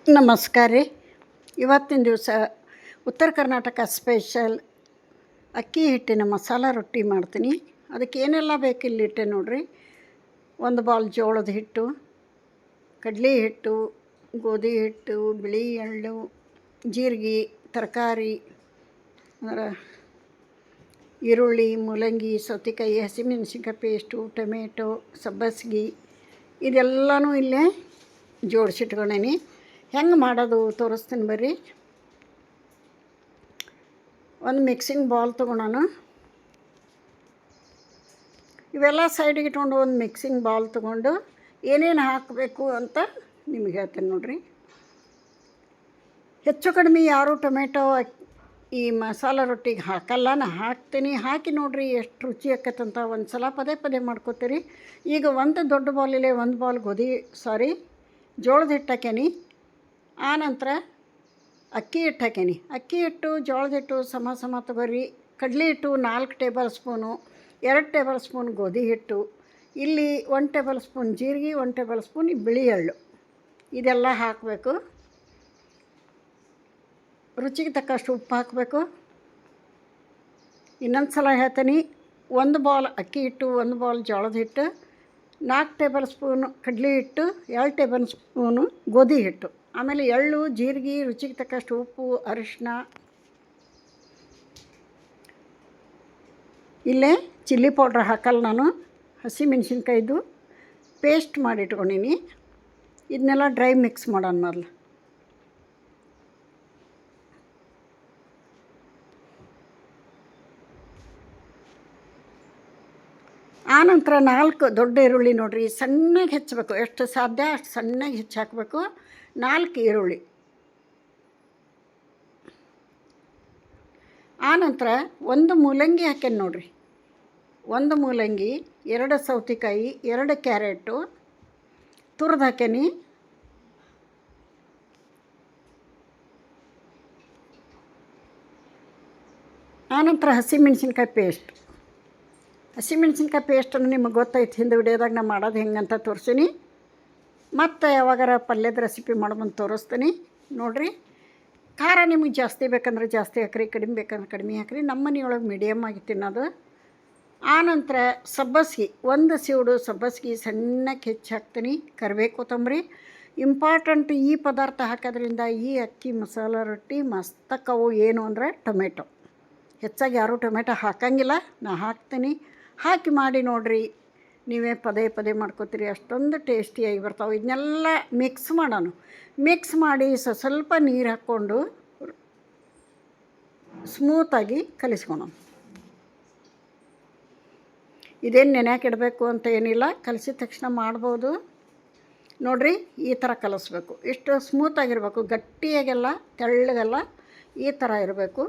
ನಮಸ್ಕಾರ ರೀ. ಇವತ್ತಿನ ದಿವಸ ಉತ್ತರ ಕರ್ನಾಟಕ ಸ್ಪೆಷಲ್ ಅಕ್ಕಿ ಹಿಟ್ಟಿನ ಮಸಾಲ ರೊಟ್ಟಿ ಮಾಡ್ತೀನಿ. ಅದಕ್ಕೆ ಏನೆಲ್ಲ ಬೇಕು ಇಲ್ಲಿಟ್ಟೆ ನೋಡಿರಿ. 1 ಬೌಲ್ ಜೋಳದ ಹಿಟ್ಟು, ಕಡಲೆ ಹಿಟ್ಟು, ಗೋಧಿ ಹಿಟ್ಟು, ಬಿಳಿ ಎಳ್ಳು, ಜೀರಿಗೆ, ತರಕಾರಿ ಅಂದ್ರೆ ಈರುಳ್ಳಿ, ಮೂಲಂಗಿ, ಸೌತೆಕಾಯಿ, ಹಸಿಮೆಣಸಿನ್ಕಾಯಿ ಪೇಸ್ಟು, ಟೊಮೆಟೊ, ಸಬ್ಬಸ್ಗೆ ಇದೆಲ್ಲನೂ ಇಲ್ಲೇ ಜೋಡಿಸಿಟ್ಕೊಂಡೇನಿ. ಹೆಂಗೆ ಮಾಡೋದು ತೋರಿಸ್ತೀನಿ ಬರ್ರಿ. ಒಂದು ಮಿಕ್ಸಿಂಗ್ ಬೌಲ್ ತೊಗೊಂಡಾನು. ಇವೆಲ್ಲ ಸೈಡಿಗೆ ಇಟ್ಕೊಂಡು ಒಂದು ಮಿಕ್ಸಿಂಗ್ ಬೌಲ್ ತೊಗೊಂಡು ಏನೇನು ಹಾಕಬೇಕು ಅಂತ ನಿಮಗೆ ಹೇಳ್ತೀನಿ ನೋಡಿರಿ. ಹೆಚ್ಚು ಕಡಿಮೆ ಯಾರು ಟೊಮೆಟೊ ಈ ಮಸಾಲ ರೊಟ್ಟಿಗೆ ಹಾಕಲ್ಲ, ನಾನು ಹಾಕ್ತೀನಿ. ಹಾಕಿ ನೋಡಿರಿ ಎಷ್ಟು ರುಚಿ ಆಕತ್ತಂತ ಒಂದು ಸಲ ಪದೇ ಪದೇ ಮಾಡ್ಕೋತೀರಿ. ಈಗ ಒಂದು ದೊಡ್ಡ ಬೌಲಲ್ಲೇ 1 ಬೌಲ್ ಜೋಳದ ಹಿಟ್ಟು ಹಾಕೇನಿ. ಆನಂತರ ಅಕ್ಕಿ ಹಿಟ್ಟು ಹಾಕೇನಿ. ಅಕ್ಕಿ ಹಿಟ್ಟು ಜೋಳದ ಹಿಟ್ಟು ಸಮ ತಗೋರಿ. ಕಡಲೆ ಹಿಟ್ಟು 4 ಟೇಬಲ್ ಸ್ಪೂನು, 2 ಟೇಬಲ್ ಸ್ಪೂನ್ ಗೋಧಿ ಹಿಟ್ಟು, ಇಲ್ಲಿ 1 ಟೇಬಲ್ ಸ್ಪೂನ್ ಜೀರಿಗೆ, 1 ಟೇಬಲ್ ಸ್ಪೂನ್ ಬಿಳಿ ಎಳ್ಳು ಇದೆಲ್ಲ ಹಾಕಬೇಕು. ರುಚಿಗೆ ತಕ್ಕಷ್ಟು ಉಪ್ಪು ಹಾಕಬೇಕು. ಇನ್ನೊಂದು ಸಲ ಹೇಳ್ತೀನಿ, 1 ಬೌಲ್ ಅಕ್ಕಿ ಹಿಟ್ಟು, 1 ಬೌಲ್ ಜೋಳದ ಹಿಟ್ಟು, 4 ಟೇಬಲ್ ಸ್ಪೂನು ಕಡಲೆ ಹಿಟ್ಟು, 2 ಟೇಬಲ್ ಸ್ಪೂನು ಗೋಧಿ ಹಿಟ್ಟು, ಆಮೇಲೆ ಎಳ್ಳು, ಜೀರಿಗೆ, ರುಚಿಗೆ ತಕ್ಕಷ್ಟು ಉಪ್ಪು, ಅರಿಶಿನ. ಇಲ್ಲೇ ಚಿಲ್ಲಿ ಪೌಡ್ರ್ ಹಾಕಲ್ಲ ನಾನು, ಹಸಿ ಮೆಣಸಿನ್ಕಾಯ್ದು ಪೇಸ್ಟ್ ಮಾಡಿ ಇಟ್ಕೊಂಡೀನಿ. ಇದನ್ನೆಲ್ಲ ಡ್ರೈ ಮಿಕ್ಸ್ ಮಾಡೋಣ ಮೊದಲು. ಆನಂತರ 4 ದೊಡ್ಡ ಈರುಳ್ಳಿ ನೋಡಿರಿ, ಸಣ್ಣಗೆ ಹೆಚ್ಚಬೇಕು. ಎಷ್ಟು ಸಾಧ್ಯ ಅಷ್ಟು ಸಣ್ಣಗೆ ಹೆಚ್ಚು ಹಾಕಬೇಕು. 4 ಈರುಳ್ಳಿ. ಆನಂತರ 1 ಮೂಲಂಗಿ ಹಾಕೇನಿ ನೋಡಿರಿ. 1 ಮೂಲಂಗಿ, 2 ಸೌತೆಕಾಯಿ, 2 ಕ್ಯಾರೆಟು ತುರಿದು ಹಾಕೇನಿ. ಆನಂತರ ಹಸಿಮೆಣ್ಸಿನ್ಕಾಯಿ ಪೇಸ್ಟನ್ನು ನಿಮಗೆ ಗೊತ್ತೈತೆ, ಹಿಂದೆ ವಿಡಿಯೋದಾಗ ನಾನು ಮಾಡೋದು ಹೆಂಗಂತ ತೋರಿಸೀನಿ. ಮತ್ತು ಯಾವಾಗಾರ ಪಲ್ಯದ ರೆಸಿಪಿ ಮಾಡೋದಂತ ತೋರಿಸ್ತೀನಿ ನೋಡಿರಿ. ಖಾರ ನಿಮಗೆ ಜಾಸ್ತಿ ಬೇಕಂದ್ರೆ ಜಾಸ್ತಿ ಹಾಕ್ರಿ, ಕಡಿಮೆ ಬೇಕಂದ್ರೆ ಕಡಿಮೆ ಹಾಕ್ರಿ. ನಮ್ಮ ಮನೆಯೊಳಗೆ ಮೀಡಿಯಮ್ ಆಗಿ ತಿನ್ನೋದು. ಆನಂತರ ಸಬ್ಬಸ್ಗೆ 1 ಸೀಡು ಸಬ್ಬಸ್ಗೆ ಸಣ್ಣಕ್ಕೆ ಹೆಚ್ಚು ಹಾಕ್ತೀನಿ. ಕರಿಬೇವು, ಕೊತ್ತಂಬರಿ. ಇಂಪಾರ್ಟೆಂಟ್ ಈ ಪದಾರ್ಥ ಹಾಕೋದ್ರಿಂದ ಈ ಅಕ್ಕಿ ಮಸಾಲ ರೊಟ್ಟಿ ಮಸ್ತಕ್ಕವು. ಏನು ಅಂದರೆ ಟೊಮೆಟೊ ಹೆಚ್ಚಾಗಿ ಯಾರೂ ಟೊಮೆಟೊ ಹಾಕಂಗಿಲ್ಲ, ನಾ ಹಾಕ್ತೀನಿ. ಹಾಕಿ ಮಾಡಿ ನೋಡಿರಿ, ನೀವೇ ಪದೇ ಪದೇ ಮಾಡ್ಕೋತೀರಿ, ಅಷ್ಟೊಂದು ಟೇಸ್ಟಿಯಾಗಿ ಬರ್ತಾವೆ. ಇದನ್ನೆಲ್ಲ ಮಿಕ್ಸ್ ಮಾಡಿ ಸ್ವಲ್ಪ ನೀರು ಹಾಕ್ಕೊಂಡು ಸ್ಮೂತಾಗಿ ಕಲಿಸ್ಕೊಳೋಣ. ಇದೇನು ನೆನೆಯಾಕೆ ಇಡಬೇಕು ಅಂತ ಏನಿಲ್ಲ, ಕಲಿಸಿದ ತಕ್ಷಣ ಮಾಡ್ಬೋದು. ನೋಡಿರಿ, ಈ ಥರ ಕಲಿಸ್ಬೇಕು. ಇಷ್ಟು ಸ್ಮೂತಾಗಿರಬೇಕು, ಗಟ್ಟಿಯಾಗೆಲ್ಲ ತೆಳ್ಳಗೆಲ್ಲ ಈ ಥರ ಇರಬೇಕು.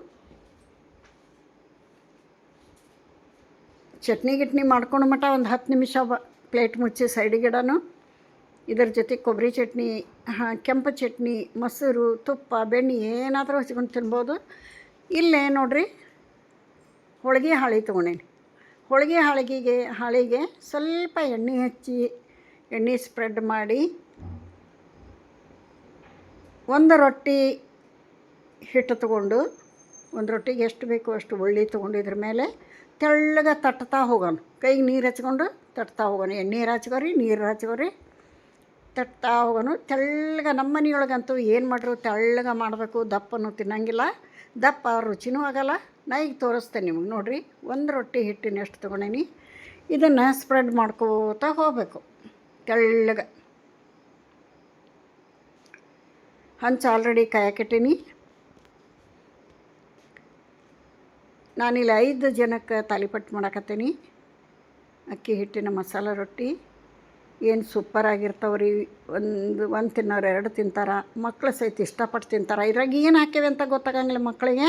ಚಟ್ನಿ ಮಾಡ್ಕೊಂಡು ಮಟ್ಟ ಒಂದು 10 ನಿಮಿಷ ಪ್ಲೇಟ್ ಮುಚ್ಚಿ ಸೈಡಿಗಿಡನು. ಇದರ ಜೊತೆ ಕೊಬ್ಬರಿ ಚಟ್ನಿ, ಕೆಂಪು ಚಟ್ನಿ, ಮೊಸರು, ತುಪ್ಪ, ಬೆಣ್ಣೆ ಏನಾದರೂ ಹಚ್ಕೊಂಡು ತಿನ್ಬೋದು. ಇಲ್ಲೇ ನೋಡಿರಿ, ಹೋಳಿಗೆ ಹಾಳೆ ತೊಗೊಂಡೇನಿ. ಹೋಳಿಗೆ ಹಾಳಿಗೆ ಸ್ವಲ್ಪ ಎಣ್ಣೆ ಹಚ್ಚಿ, ಎಣ್ಣೆ ಸ್ಪ್ರೆಡ್ ಮಾಡಿ, 1 ರೊಟ್ಟಿ ಹಿಟ್ಟು ತೊಗೊಂಡು, 1 ರೊಟ್ಟಿಗೆ ಎಷ್ಟು ಬೇಕು ಅಷ್ಟು ಉಳ್ಳಿ ತೊಗೊಂಡು ಇದ್ರ ಮೇಲೆ ತೆಳ್ಳಗೆ ತಟ್ತಾ ಹೋಗೋಣ. ಕೈಗೆ ನೀರು ಹಚ್ಕೊಂಡು ತಟ್ತಾ ಹೋಗೋಣ. ಎಣ್ಣೀರು ಹಚ್ಕೋರಿ, ತಟ್ತಾ ಹೋಗೋಣ. ತೆಳ್ಳಗೆ ನಮ್ಮ ಮನೆಯೊಳಗಂತೂ ಏನು ಮಾಡ್ರು ತೆಳ್ಳಗೆ ಮಾಡಬೇಕು. ದಪ್ಪನೂ ತಿನ್ನಂಗಿಲ್ಲ, ದಪ್ಪ ರುಚಿನೂ ಆಗೋಲ್ಲ. ನಾ ಈಗ ತೋರಿಸ್ತೇನೆ ನಿಮಗೆ ನೋಡಿರಿ. 1 ರೊಟ್ಟಿ ಹಿಟ್ಟಿನ ಎಷ್ಟು ತೊಗೊಂಡೇನಿ, ಇದನ್ನು ಸ್ಪ್ರೆಡ್ ಮಾಡ್ಕೋತಾ ಹೋಗಬೇಕು ತೆಳ್ಳಗೆ. ಹಂಚು ಆಲ್ರೆಡಿ ಕಾಯಕ್ಕಿಟ್ಟೀನಿ. ನಾನಿಲ್ಲಿ 5 ಜನಕ್ಕೆ ತಾಲಿಪಟ್ಟು ಮಾಡಕತ್ತೀನಿ. ಅಕ್ಕಿ ಹಿಟ್ಟಿನ ಮಸಾಲ ರೊಟ್ಟಿ ಏನು ಸೂಪರಾಗಿರ್ತಾವ್ರಿ. ಒಂದು ತಿನ್ನೋರು 2 ತಿಂತಾರೆ. ಮಕ್ಕಳು ಸಹಿತ ಇಷ್ಟಪಟ್ಟು ತಿಂತಾರೆ. ಇದ್ರಾಗ ಏನು ಹಾಕ್ಯವೆ ಅಂತ ಗೊತ್ತಾಗಂಗಿಲ್ಲ ಮಕ್ಕಳಿಗೆ.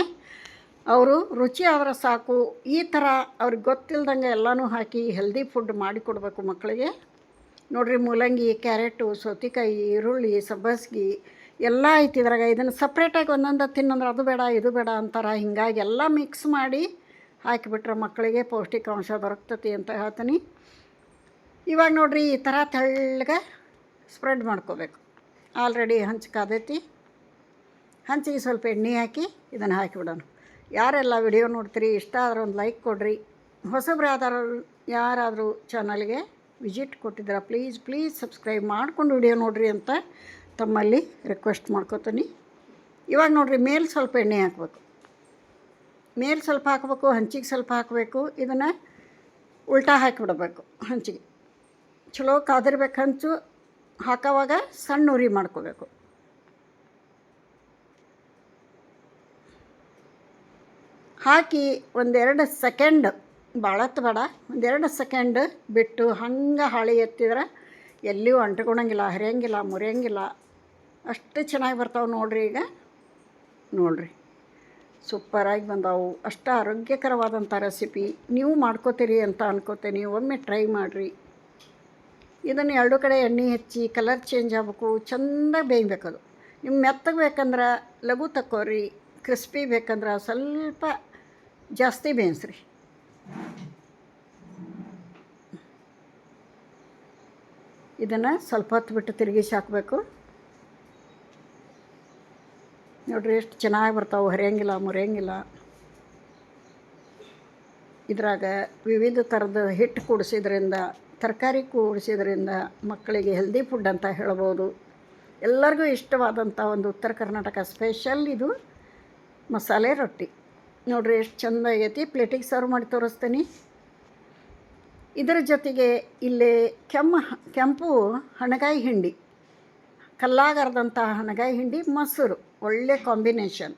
ಅವರು ರುಚಿ ಆದ್ರೆ ಸಾಕು. ಈ ಥರ ಅವ್ರಿಗೆ ಗೊತ್ತಿಲ್ದಂಗೆ ಎಲ್ಲನೂ ಹಾಕಿ ಹೆಲ್ದಿ ಫುಡ್ ಮಾಡಿಕೊಡ್ಬೇಕು ಮಕ್ಕಳಿಗೆ. ನೋಡಿರಿ, ಮೂಲಂಗಿ, ಕ್ಯಾರೆಟು, ಸೌತೆಕಾಯಿ, ಈರುಳ್ಳಿ, ಸಬ್ಬಸ್ಗೆ ಎಲ್ಲ ಐತಿ ಇದ್ರಾಗ. ಇದನ್ನು ಸಪ್ರೇಟಾಗಿ ಒಂದೊಂದು ತಿನ್ನಂದ್ರೆ ಅದು ಬೇಡ ಇದು ಬೇಡ ಅಂತಾರೆ. ಹೀಗಾಗಿ ಎಲ್ಲ ಮಿಕ್ಸ್ ಮಾಡಿ ಹಾಕಿಬಿಟ್ರೆ ಮಕ್ಕಳಿಗೆ ಪೌಷ್ಟಿಕಾಂಶ ದೊರಕ್ತತಿ ಅಂತ ಹೇಳ್ತೀನಿ. ಇವಾಗ ನೋಡಿರಿ, ಈ ಥರ ತೆಳ್ಳಗೆ ಸ್ಪ್ರೆಡ್ ಮಾಡ್ಕೋಬೇಕು. ಆಲ್ರೆಡಿ ಹಂಚು ಕಾದೈತಿ. ಹಂಚಿಗೆ ಸ್ವಲ್ಪ ಎಣ್ಣೆ ಹಾಕಿ ಇದನ್ನು ಹಾಕಿಬಿಡೋಣ. ಯಾರೆಲ್ಲ ವಿಡಿಯೋ ನೋಡ್ತೀರಿ ಇಷ್ಟ ಆದ್ರೆ ಒಂದು ಲೈಕ್ ಕೊಡಿರಿ. ಹೊಸಬ್ರು ಯಾರಾದರೂ ಚಾನಲ್ಗೆ ವಿಸಿಟ್ ಕೊಟ್ಟಿದ್ದೀರ ಪ್ಲೀಸ್ ಸಬ್ಸ್ಕ್ರೈಬ್ ಮಾಡ್ಕೊಂಡು ವಿಡಿಯೋ ನೋಡಿರಿ ಅಂತ ತಮ್ಮಲ್ಲಿ ರಿಕ್ವೆಸ್ಟ್ ಮಾಡ್ಕೋತೀನಿ. ಇವಾಗ ನೋಡಿರಿ, ಮೇಲೆ ಸ್ವಲ್ಪ ಎಣ್ಣೆ ಹಾಕಬೇಕು, ಮೇಲೆ ಸ್ವಲ್ಪ ಹಾಕಬೇಕು, ಹಂಚಿಗೆ ಸ್ವಲ್ಪ ಹಾಕಬೇಕು. ಇದನ್ನು ಉಲ್ಟಾ ಹಾಕಿಬಿಡಬೇಕು. ಹಂಚಿಗೆ ಚಲೋ ಕಾದಿರ್ಬೇಕು. ಹಂಚು ಹಾಕೋವಾಗ ಸಣ್ಣ ಉರಿ ಮಾಡ್ಕೋಬೇಕು. ಹಾಕಿ ಒಂದೆರಡು ಸೆಕೆಂಡ್, ಭಾಳತ್ತು ಬೇಡ, ಒಂದೆರಡು ಸೆಕೆಂಡ್ ಬಿಟ್ಟು ಹಂಗೆ ಹಾಳಿ ಎತ್ತಿದ್ರೆ ಎಲ್ಲಿಯೂ ಅಂಟ್ಕೊಳಂಗಿಲ್ಲ, ಹರಿಯಂಗಿಲ್ಲ, ಮುರಿಯಂಗಿಲ್ಲ. ಅಷ್ಟು ಚೆನ್ನಾಗಿ ಬರ್ತಾವೆ ನೋಡಿರಿ. ಈಗ ನೋಡಿರಿ, ಸೂಪರಾಗಿ ಬಂದಾವು. ಅಷ್ಟು ಆರೋಗ್ಯಕರವಾದಂಥ ರೆಸಿಪಿ. ನೀವು ಮಾಡ್ಕೋತೀರಿ ಅಂತ ಅನ್ಕೋತೀನಿ. ಒಮ್ಮೆ ಟ್ರೈ ಮಾಡಿರಿ. ಇದನ್ನು ಎರಡು ಕಡೆ ಎಣ್ಣೆ ಹಚ್ಚಿ ಕಲರ್ ಚೇಂಜ್ ಆಗಬೇಕು, ಚೆಂದ ಬೇಯಬೇಕದು. ನಿಮ್ಮ ಮೆತ್ತಗೆ ಬೇಕಂದ್ರೆ ಲಘು ತಕ್ಕೋರಿ, ಕ್ರಿಸ್ಪಿ ಬೇಕಂದ್ರೆ ಸ್ವಲ್ಪ ಜಾಸ್ತಿ ಬೇಯಿಸ್ರಿ. ಇದನ್ನು ಸ್ವಲ್ಪ ಹೊತ್ತು ಬಿಟ್ಟು ತಿರುಗಿಸಿ ಹಾಕಬೇಕು. ನೋಡಿರಿ ಎಷ್ಟು ಚೆನ್ನಾಗಿ ಬರ್ತಾವೆ, ಹರಿಯಂಗಿಲ್ಲ, ಮುರಿಯಂಗಿಲ್ಲ. ಇದ್ರಾಗ ವಿವಿಧ ಥರದ ಹಿಟ್ಟು ಕೂಡಿಸಿದ್ರಿಂದ, ತರಕಾರಿ ಕೂಡಿಸಿದ್ರಿಂದ ಮಕ್ಕಳಿಗೆ ಹೆಲ್ದಿ ಫುಡ್ ಅಂತ ಹೇಳ್ಬೋದು. ಎಲ್ಲರಿಗೂ ಇಷ್ಟವಾದಂಥ ಒಂದು ಉತ್ತರ ಕರ್ನಾಟಕ ಸ್ಪೆಷಲ್ ಇದು ಮಸಾಲೆ ರೊಟ್ಟಿ. ನೋಡಿರಿ ಎಷ್ಟು ಚೆಂದ ಆಗೈತಿ. ಪ್ಲೇಟಿಗೆ ಸರ್ವ್ ಮಾಡಿ ತೋರಿಸ್ತೀನಿ. ಇದರ ಜೊತೆಗೆ ಇಲ್ಲಿ ಕೆಂಪು ಹಣಗಾಯಿ ಹಿಂಡಿ, ಕಲ್ಲಾಗರ್ದಂಥ ಹಣಗಾಯಿ ಹಿಂಡಿ, ಮೊಸರು, ಒಳ್ಳೆ ಕಾಂಬಿನೇಷನ್.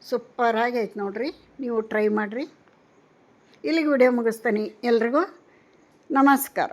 ಸೂಪರಾಗಿ ಐತೆ ನೋಡಿರಿ. ನೀವು ಟ್ರೈ ಮಾಡಿರಿ. ಇಲ್ಲಿಗೆ ವಿಡಿಯೋ ಮುಗಿಸ್ತೀನಿ. ಎಲ್ರಿಗೂ ನಮಸ್ಕಾರ.